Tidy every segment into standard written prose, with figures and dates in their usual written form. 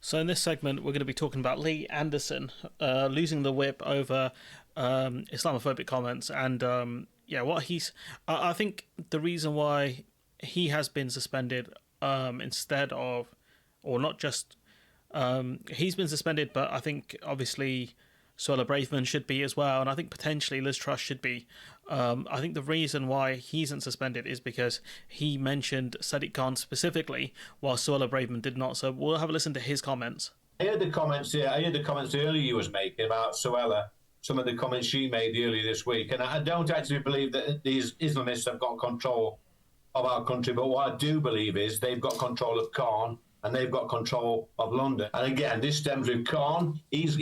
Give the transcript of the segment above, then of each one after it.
So in this segment, we're going to be talking about Lee Anderson losing the whip over Islamophobic comments, and what he's. I think the reason why he has been suspended instead of, or not just, he's been suspended, but I think obviously Suella Braverman should be as well, and I think potentially Liz Truss should be. I think the reason why he isn't suspended is because he mentioned Sadiq Khan specifically, while Suella Braverman did not. So we'll have a listen to his comments. I heard the comments earlier you was making about Suella, some of the comments she made earlier this week, and I don't actually believe that these Islamists have got control of our country, but what I do believe is they've got control of Khan and they've got control of London. And again, this stems with Khan. He's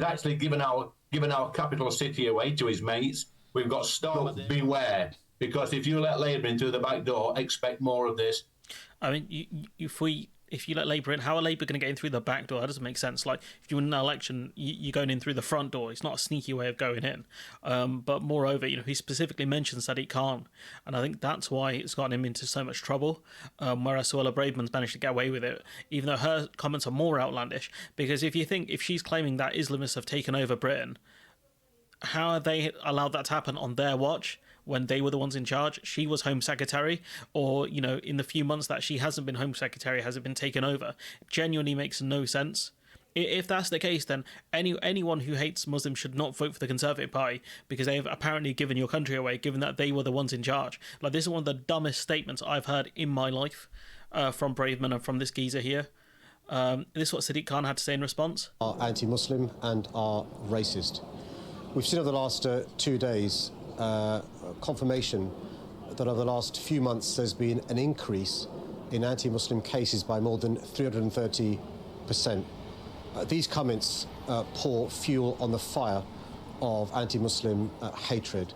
actually given our capital city away to his mates. We've got Starmer. Beware, because if you let Labour in through the back door, expect more of this. I mean, if you let Labour in, how are Labour going to get in through the back door? That doesn't make sense. Like, if you win an election, you're going in through the front door. It's not a sneaky way of going in. But moreover, he specifically mentioned Sadiq Khan, and I think that's why it's gotten him into so much trouble, whereas Suella Braverman's managed to get away with it, even though her comments are more outlandish. Because if she's claiming that Islamists have taken over Britain, how have they allowed that to happen on their watch when they were the ones in charge? She was Home Secretary, or, in the few months that she hasn't been Home Secretary, has it been taken over? It genuinely makes no sense. If that's the case, then anyone who hates Muslims should not vote for the Conservative Party, because they have apparently given your country away, given that they were the ones in charge. Like, this is one of the dumbest statements I've heard in my life from Braverman and from this geezer here. This is what Sadiq Khan had to say in response. Are anti-Muslim and are racist. We've seen over the last 2 days confirmation that over the last few months there's been an increase in anti-Muslim cases by more than 330%. These comments pour fuel on the fire of anti-Muslim hatred.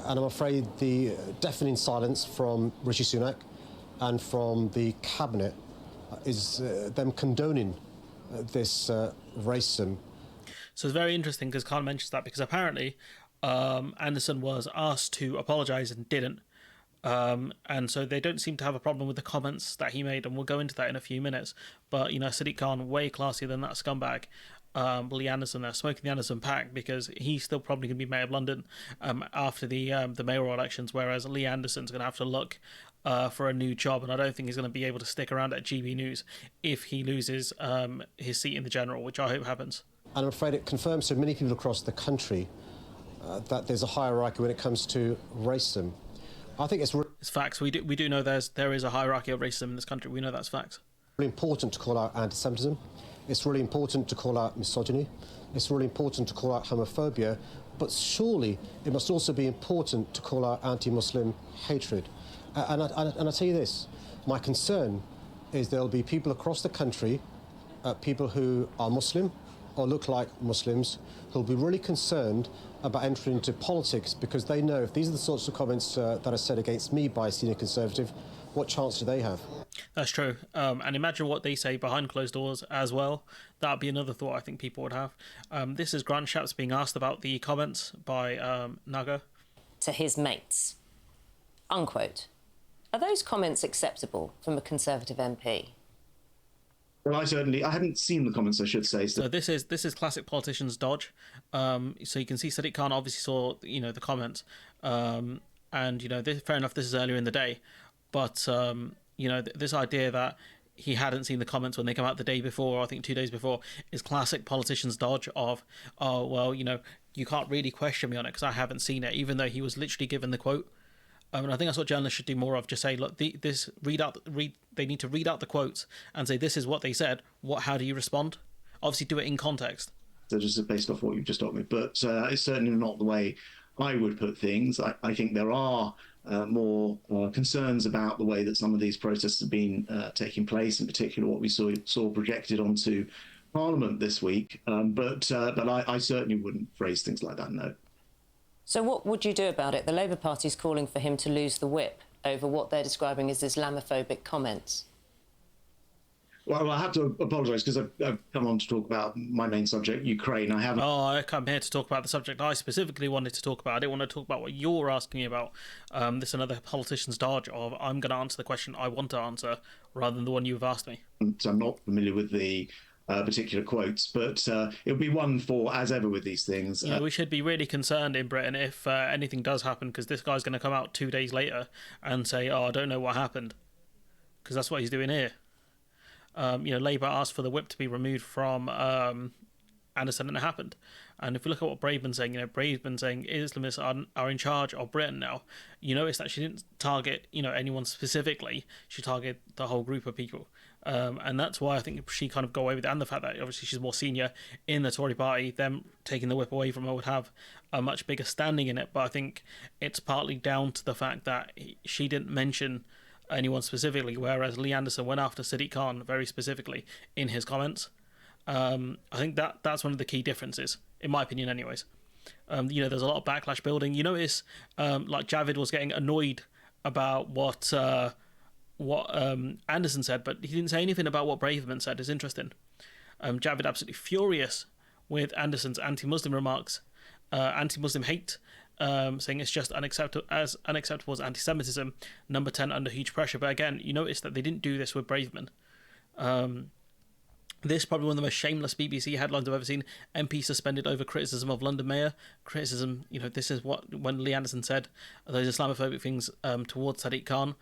And I'm afraid the deafening silence from Rishi Sunak and from the Cabinet is them condoning this racism. So it's very interesting because Khan mentions that, because apparently Anderson was asked to apologise and didn't. And so they don't seem to have a problem with the comments that he made, and we'll go into that in a few minutes. But, Sadiq Khan, way classier than that scumbag. Lee Anderson there, smoking the Anderson pack, because he's still probably going to be Mayor of London after the mayoral elections, whereas Lee Anderson's going to have to look for a new job, and I don't think he's going to be able to stick around at GB News if he loses his seat in the general, which I hope happens. And I'm afraid it confirms to many people across the country that there's a hierarchy when it comes to racism. I think it's facts. We do know there is a hierarchy of racism in this country. We know that's facts. Really important to call out anti-Semitism. It's really important to call out misogyny. It's really important to call out homophobia. But surely it must also be important to call out anti-Muslim hatred. And I tell you this, my concern is there'll be people across the country, people who are Muslim or look like Muslims, who'll be really concerned about entering into politics, because they know if these are the sorts of comments that are said against me by a senior Conservative, what chance do they have? That's true. And imagine what they say behind closed doors as well. That would be another thought I think people would have. This is Grant Shapps being asked about the comments by Naga. To his mates, unquote. Are those comments acceptable from a Conservative MP? Well, I haven't seen the comments, I should say. So this is classic politicians dodge. So you can see Sadiq Khan obviously saw the comments, and fair enough. This is earlier in the day, but this idea that he hadn't seen the comments when they come out the day before, or I think 2 days before, is classic politicians dodge of, oh well, you can't really question me on it because I haven't seen it, even though he was literally given the quote. And I think that's what journalists should do more of. Just say, look, they need to read out the quotes and say, this is what they said. How do you respond? Obviously, do it in context. So just based off what you've just told me, but it's certainly not the way I would put things. I think there are more concerns about the way that some of these protests have been taking place, in particular what we saw projected onto Parliament this week. But I certainly wouldn't phrase things like that, no. So what would you do about it? The Labour Party is calling for him to lose the whip over what they're describing as Islamophobic comments. Well, I have to apologise because I've come on to talk about my main subject, Ukraine. I haven't. Oh, I come here to talk about the subject I specifically wanted to talk about. I didn't want to talk about what you're asking me about. This is another politician's dodge of, I'm going to answer the question I want to answer rather than the one you've asked me. So I'm not familiar with the particular quotes, but it'll be one for, as ever with these things. We should be really concerned in Britain if anything does happen, because this guy's going to come out 2 days later and say, "Oh, I don't know what happened," because that's what he's doing here. Labour asked for the whip to be removed from Anderson, and it happened. And if you look at what Braveman's saying, Braveman's saying Islamists are in charge of Britain now. You notice that she didn't target, anyone specifically. She targeted the whole group of people. And that's why I think she kind of got away with it. And the fact that obviously she's more senior in the Tory party, them taking the whip away from her would have a much bigger standing in it. But I think it's partly down to the fact that she didn't mention anyone specifically, whereas Lee Anderson went after Sadiq Khan very specifically in his comments. I think that's one of the key differences, in my opinion anyways. There's a lot of backlash building. You notice like Javid was getting annoyed about what Anderson said, but he didn't say anything about what Braverman said. It's interesting. Javid absolutely furious with Anderson's anti-Muslim remarks, anti-Muslim hate, saying it's just unacceptable as anti-Semitism, number 10 under huge pressure. But again, you notice that they didn't do this with Braverman. This is probably one of the most shameless BBC headlines I've ever seen. MP suspended over criticism of London Mayor. Criticism, this is when Lee Anderson said those Islamophobic things towards Sadiq Khan.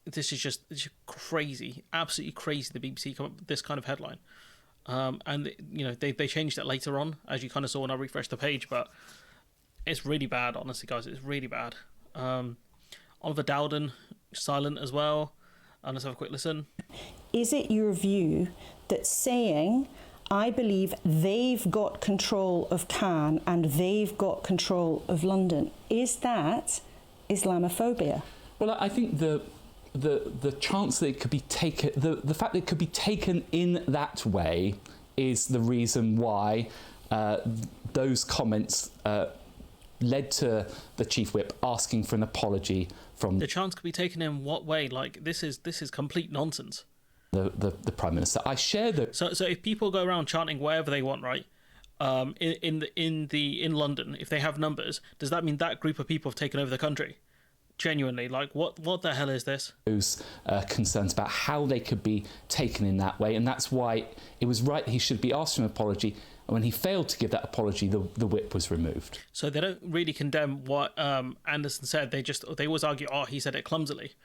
This is just crazy, absolutely crazy. The BBC come up with this kind of headline. And they changed it later on, as you kind of saw when I refreshed the page, but it's really bad, honestly, guys. It's really bad. Oliver Dowden, silent as well. Let's have a quick listen. Is it your view that saying, I believe they've got control of Cannes and they've got control of London, is that Islamophobia? Well, I think the chance that it could be taken, the fact that it could be taken in that way is the reason why those comments led to the Chief Whip asking for an apology from the chance could be taken in what way? Like this is complete nonsense. The Prime Minister. I share the. So if people go around chanting wherever they want, right? In London, if they have numbers, does that mean that group of people have taken over the country? Genuinely, like what the hell is this? Those concerns about how they could be taken in that way, and that's why it was right he should be asked for an apology. And when he failed to give that apology, the whip was removed. So they don't really condemn what Anderson said. They always argue, oh, he said it clumsily.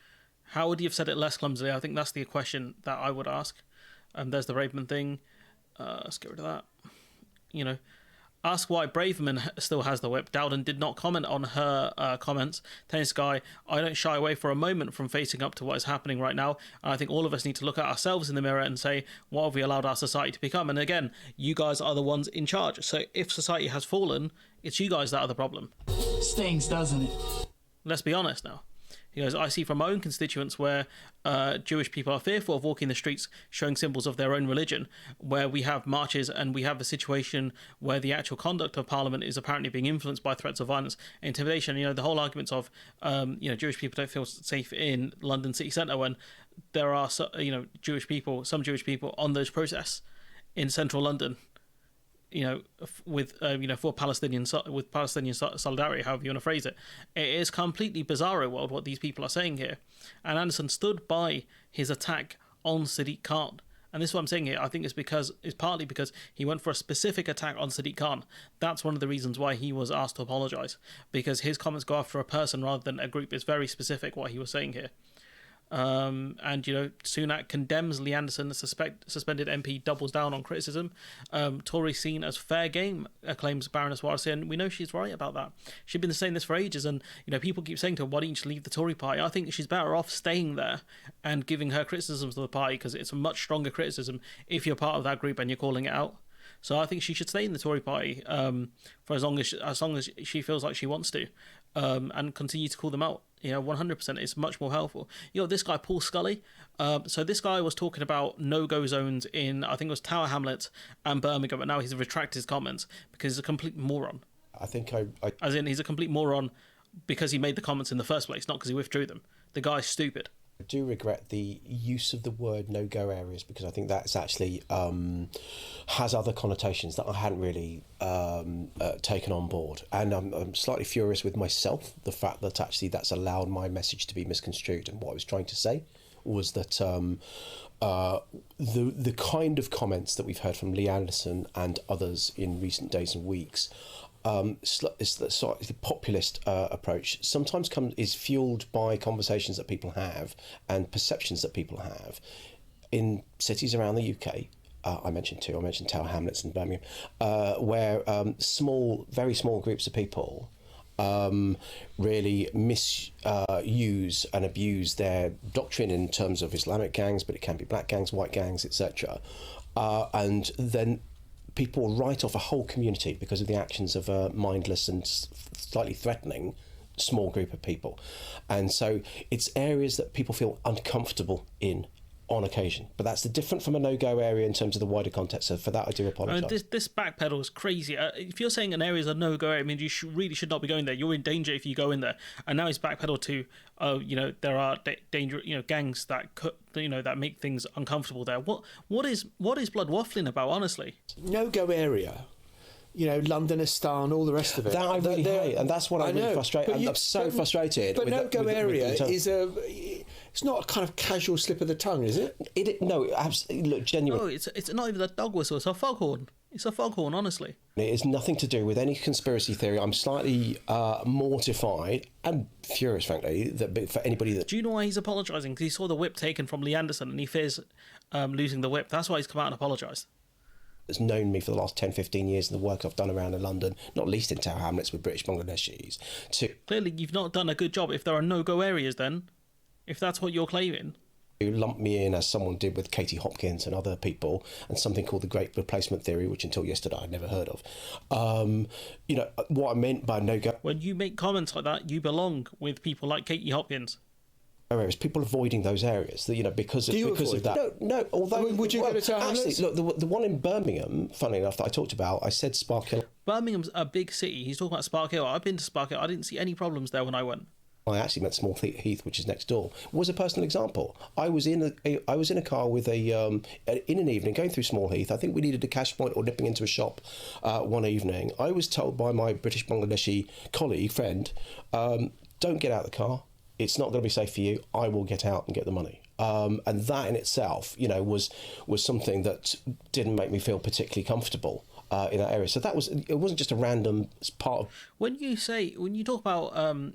How would he have said it less clumsily? I think that's the question that I would ask. There's the Braverman thing. Let's get rid of that. Ask why Braverman still has the whip. Dowden did not comment on her comments. Tennis guy, I don't shy away for a moment from facing up to what is happening right now. And I think all of us need to look at ourselves in the mirror and say, what have we allowed our society to become? And again, you guys are the ones in charge. So if society has fallen, it's you guys that are the problem. Stings, doesn't it? Let's be honest now. He goes, I see from my own constituents where Jewish people are fearful of walking the streets showing symbols of their own religion, where we have marches and we have a situation where the actual conduct of Parliament is apparently being influenced by threats of violence and intimidation. The whole arguments of, Jewish people don't feel safe in London city centre when there are, some Jewish people on those protests in central London. For Palestinian solidarity, however you want to phrase it. It is completely bizarro world what these people are saying here. And Anderson stood by his attack on Sadiq Khan. And this is what I'm saying here. I think it's partly because he went for a specific attack on Sadiq Khan. That's one of the reasons why he was asked to apologise. Because his comments go after a person rather than a group. It's very specific what he was saying here. Sunak condemns Lee Anderson, the suspended MP doubles down on criticism. Tories seen as fair game, claims Baroness Warsi, and we know she's right about that. She's been saying this for ages, and people keep saying to her, why don't you just leave the Tory party? I think she's better off staying there and giving her criticisms to the party, because it's a much stronger criticism if you're part of that group and you're calling it out. So I think she should stay in the Tory party for as long as she feels like she wants to, and continue to call them out. 100%. It's much more helpful. This guy Paul Scully. So this guy was talking about no-go zones in, I think it was Tower Hamlets and Birmingham, but now he's retracted his comments because he's a complete moron. I think As in, he's a complete moron because he made the comments in the first place, not because he withdrew them. The guy's stupid. I do regret the use of the word no-go areas, because I think that's actually has other connotations that I hadn't really taken on board. And I'm slightly furious with myself, the fact that actually that's allowed my message to be misconstrued. And what I was trying to say was that the kind of comments that we've heard from Lee Anderson and others in recent days and weeks, is the populist approach sometimes is fueled by conversations that people have and perceptions that people have in cities around the UK. I mentioned Tower Hamlets in Birmingham, where very small groups of people really misuse and abuse their doctrine in terms of Islamic gangs, but it can be black gangs, white gangs, etc. And then people write off a whole community because of the actions of a mindless and slightly threatening small group of people. And so it's areas that people feel uncomfortable in on occasion, but that's different from a no-go area in terms of the wider context. So for that, I do apologise. This backpedal is crazy. If you're saying an area is a no-go area, I mean, you really should not be going there. You're in danger if you go in there. And now it's backpedal to, there are danger, gangs that that make things uncomfortable there. What is Blood waffling about? Honestly, no-go area. Londonistan, all the rest of it. That I really hate, and that's what I'm really frustrated. I'm so frustrated. But no-go area is it's not a kind of casual slip of the tongue, is it? No, absolutely. Look, genuinely. No, it's not even a dog whistle. It's a foghorn. It's a foghorn, honestly. It has nothing to do with any conspiracy theory. I'm slightly mortified and furious, frankly, that for anybody that... Do you know why he's apologising? Because he saw the whip taken from Lee Anderson and he fears losing the whip. That's why he's come out and apologised. Has known me for the last 10, 15 years and the work I've done around in London, not least in Tower Hamlets with British Bangladeshis. Clearly, you've not done a good job if there are no-go areas then, if that's what you're claiming. You lump me in as someone did with Katie Hopkins and other people, and something called the Great Replacement Theory, which until yesterday I'd never heard of. What I meant by no-go... When you make comments like that, you belong with people like Katie Hopkins. Areas, people avoiding those areas, because of that. No. Although, would you go to Tower Hamlets? Look, the one in Birmingham, funnily enough, that I talked about, I said Spark Hill. Birmingham's a big city. He's talking about Spark Hill. I've been to Spark Hill. I didn't see any problems there when I went. I actually meant Small Heath, which is next door. Was a personal example. I was in a car with in an evening going through Small Heath. I think we needed a cash point or nipping into a shop one evening. I was told by my British Bangladeshi friend, don't get out of the car. It's not going to be safe for you. I will get out and get the money. And that in itself, was something that didn't make me feel particularly comfortable in that area. So it wasn't just a random part of... When you talk about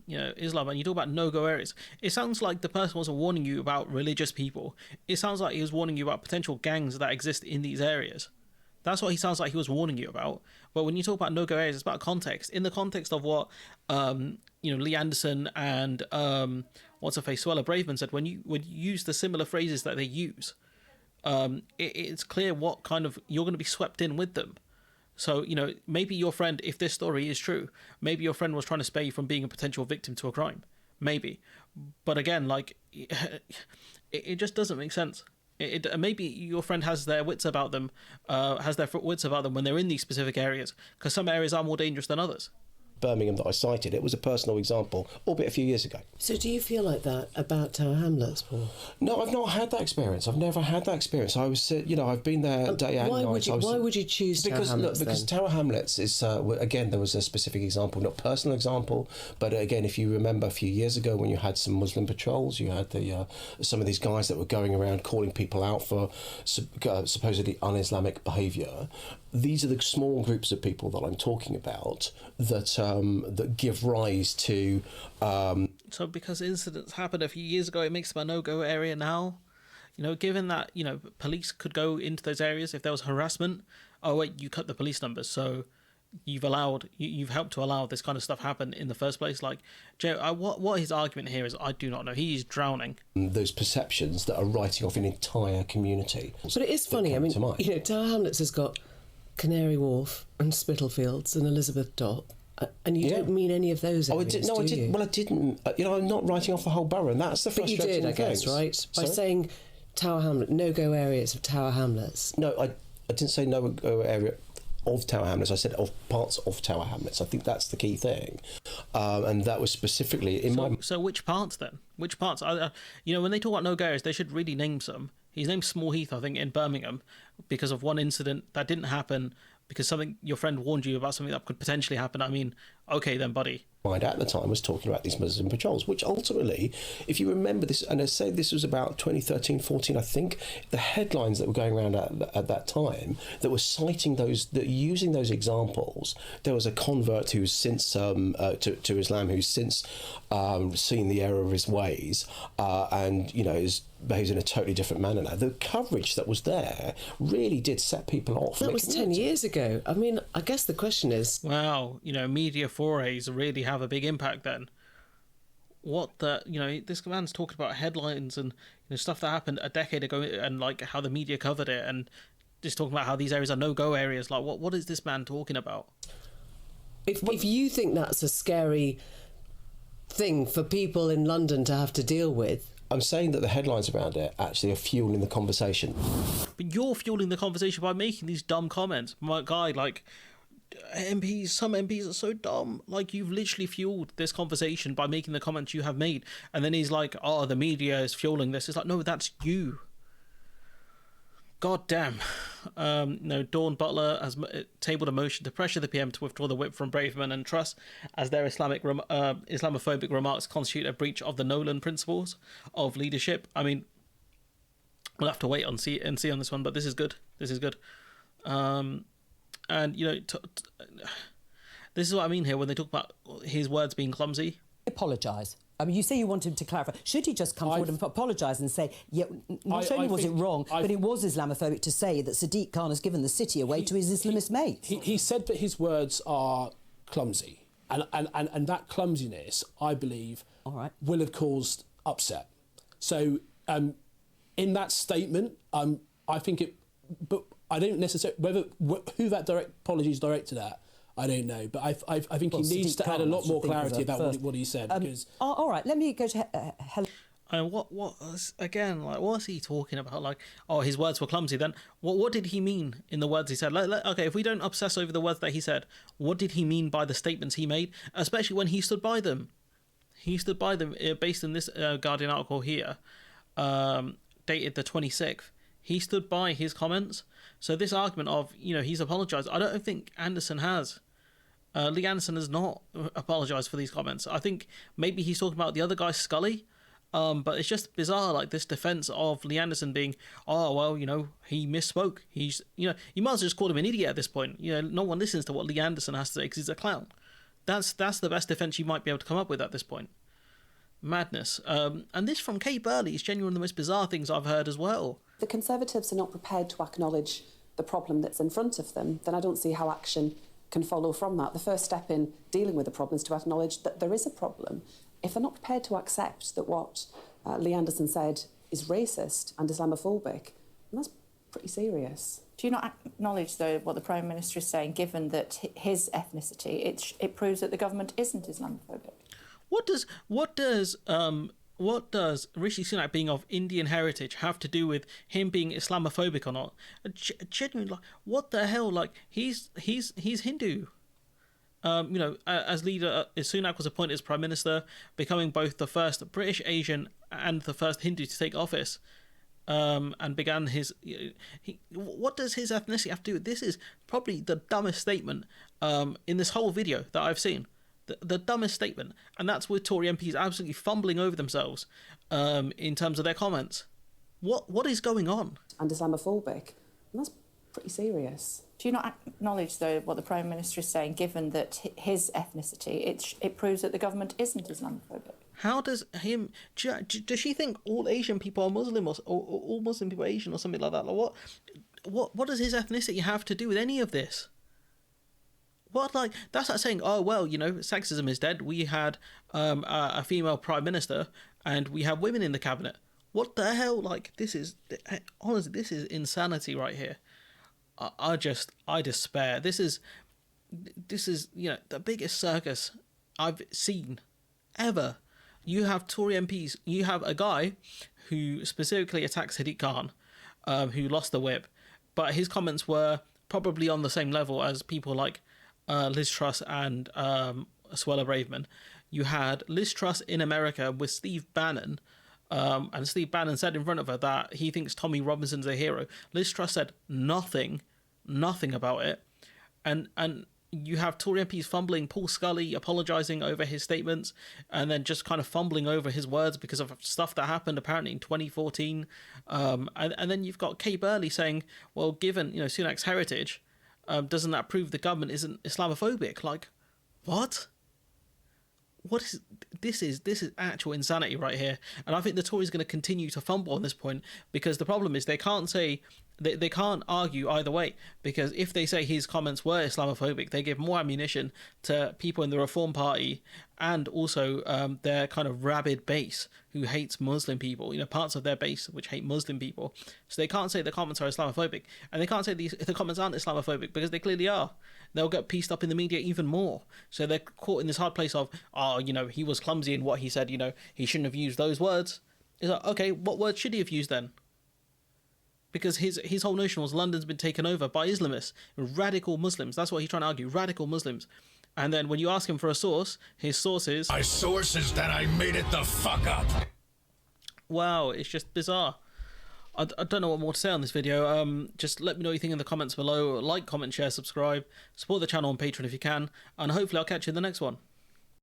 Islam and you talk about no-go areas, it sounds like the person wasn't warning you about religious people. It sounds like he was warning you about potential gangs that exist in these areas. That's what he sounds like he was warning you about. But when you talk about no-go areas, it's about context. In the context of what Lee Anderson and Suella Braverman said, when you use the similar phrases that they use, it's clear what kind of you're going to be swept in with them. So maybe your friend, if this story is true, maybe your friend was trying to spare you from being a potential victim to a crime, maybe. But again, it just doesn't make sense. Maybe your friend has their wits about them, when they're in these specific areas, because some areas are more dangerous than others. Birmingham that I cited, it was a personal example, albeit a few years ago. So do you feel like that about Tower Hamlets, Paul? No, I've not had that experience. I've never had that experience. I was, I've been there day and night. Why would you choose Tower Hamlets? Because Tower Hamlets is, again, there was a specific example, not personal example, but again, if you remember a few years ago when you had some Muslim patrols, you had some of these guys that were going around calling people out for supposedly un-Islamic behaviour. These are the small groups of people that I'm talking about that give rise to... So because incidents happened a few years ago, it makes them a no-go area now? Given that, police could go into those areas if there was harassment. Oh, wait, you cut the police numbers, so you've helped to allow this kind of stuff happen in the first place. Like, Joe, what his argument here is, I do not know. He's drowning. Those perceptions that are writing off an entire community. But it is funny. I mean, Tower Hamlets has got Canary Wharf and Spitalfields and Elizabeth Dock, and you don't mean any of those areas, I didn't. Well, I didn't. I'm not writing off the whole borough, and that's the frustrating thing. But you did, I guess, right? By saying Tower Hamlets, no-go areas of Tower Hamlets. No, I didn't say no-go area of Tower Hamlets. I said of parts of Tower Hamlets. I think that's the key thing, and that was specifically in my... So which parts then? Which parts? When they talk about no-go areas, they should really name some. He's named Small Heath, I think, in Birmingham because of one incident that didn't happen, because your friend warned you about something that could potentially happen. I mean, okay then, buddy. At the time was talking about these Muslim patrols, which ultimately, if you remember this, and I say this was about 2013, 14, I think, the headlines that were going around at that time that were citing those, that using those examples, there was a convert who's since to Islam, who's since seen the error of his ways, and behaves in a totally different manner now. The coverage that was there really did set people off. That was 10 years ago. I mean, I guess the question is... Wow, media forays really have a big impact then. This man's talking about headlines and stuff that happened a decade ago and like how the media covered it, and just talking about how these areas are no-go areas. Like, what is this man talking about? If you think that's a scary thing for people in London to have to deal with... I'm saying that the headlines around it actually are fueling the conversation. But you're fueling the conversation by making these dumb comments. My guy, like, some MPs are so dumb. Like, you've literally fueled this conversation by making the comments you have made. And then he's like, oh, the media is fueling this. It's like, no, that's you. God damn. Dawn Butler has tabled a motion to pressure the PM to withdraw the whip from Braverman and Truss, as their Islamophobic remarks constitute a breach of the Nolan principles of leadership. I mean, we'll have to wait and see on this one, but this is good. This is good. And, this is what I mean here when they talk about his words being clumsy. Apologise. I mean, you say you want him to clarify. Should he just come forward and apologise and say, yeah, not only was it wrong, but it was Islamophobic to say that Sadiq Khan has given the city away to his Islamist mates? He said that his words are clumsy. And that clumsiness, I believe, will have caused upset. So in that statement, I think it... But I don't necessarily... Who that apology is directed at, I don't know, but I think he needs to add a lot more clarity about what he said. Because all right, let me go to Helen. What's he talking about? Like, oh, his words were clumsy. Then what did he mean in the words he said? Okay, if we don't obsess over the words that he said, what did he mean by the statements he made? Especially when he stood by them. He stood by them based on this Guardian article here, dated the 26th. He stood by his comments. So this argument of, he's apologised, I don't think Anderson has. Lee Anderson has not apologised for these comments. I think maybe he's talking about the other guy, Scully, but it's just bizarre, like this defence of Lee Anderson being, oh, well, he misspoke. He's, you might as well just call him an idiot at this point. No one listens to what Lee Anderson has to say because he's a clown. That's the best defence you might be able to come up with at this point. Madness. And this from Kay Burley is genuinely the most bizarre things I've heard as well. The Conservatives are not prepared to acknowledge the problem that's in front of them, then I don't see how action can follow from that. The first step in dealing with the problem is to acknowledge that there is a problem. If they're not prepared to accept that what Lee Anderson said is racist and Islamophobic, then that's pretty serious. Do you not acknowledge, though, what the Prime Minister is saying, given that his ethnicity, it proves that the government isn't Islamophobic? What does Rishi Sunak being of Indian heritage have to do with him being Islamophobic or not? Genuinely, what the hell? Like, he's Hindu. As leader, Sunak was appointed as Prime Minister, becoming both the first British Asian and the first Hindu to take office. And began his... what does his ethnicity have to do with this? Is probably the dumbest statement in this whole video that I've seen. The dumbest statement, and that's with Tory MPs absolutely fumbling over themselves in terms of their comments. What is going on? And Islamophobic, and that's pretty serious. Do you not acknowledge, though, what the Prime Minister is saying, given that his ethnicity, it proves that the government isn't Islamophobic? How does does she think all Asian people are Muslim or all Muslim people are Asian or something like that? Like what does his ethnicity have to do with any of this? That's like saying, oh, well, sexism is dead. We had a female prime minister and we have women in the cabinet. What the hell? Honestly, this is insanity right here. I despair. This is the biggest circus I've seen ever. You have Tory MPs. You have a guy who specifically attacked Sadiq Khan, who lost the whip, but his comments were probably on the same level as people like Liz Truss and Suella Braverman. You had Liz Truss in America with Steve Bannon, and Steve Bannon said in front of her that he thinks Tommy Robinson's a hero. Liz Truss said nothing about it, and you have Tory MPs fumbling, Paul Scully apologising over his statements, and then just kind of fumbling over his words because of stuff that happened apparently in 2014. And then you've got Kay Burley saying, well, given, Sunak's heritage, doesn't that prove the government isn't Islamophobic? Like, what? What is this? Is actual insanity right here, and I think the Tories are going to continue to fumble on this point, because the problem is they can't say they can't argue either way, because if they say his comments were Islamophobic, they give more ammunition to people in the Reform Party and also their kind of rabid base who hates Muslim people, parts of their base which hate Muslim people. So they can't say the comments are Islamophobic, and they can't say the comments aren't Islamophobic, because they clearly are. They'll get pieced up in the media even more. So they're caught in this hard place of, he was clumsy in what he said, he shouldn't have used those words. It's like, okay, what words should he have used then? Because his whole notion was London's been taken over by Islamists, radical Muslims. That's what he's trying to argue, radical Muslims. And then when you ask him for a source, his source is... My source is that I made it the fuck up. Wow, it's just bizarre. I don't know what more to say on this video. Just let me know what you think in the comments below. Like, comment, share, subscribe. Support the channel on Patreon if you can. And hopefully I'll catch you in the next one.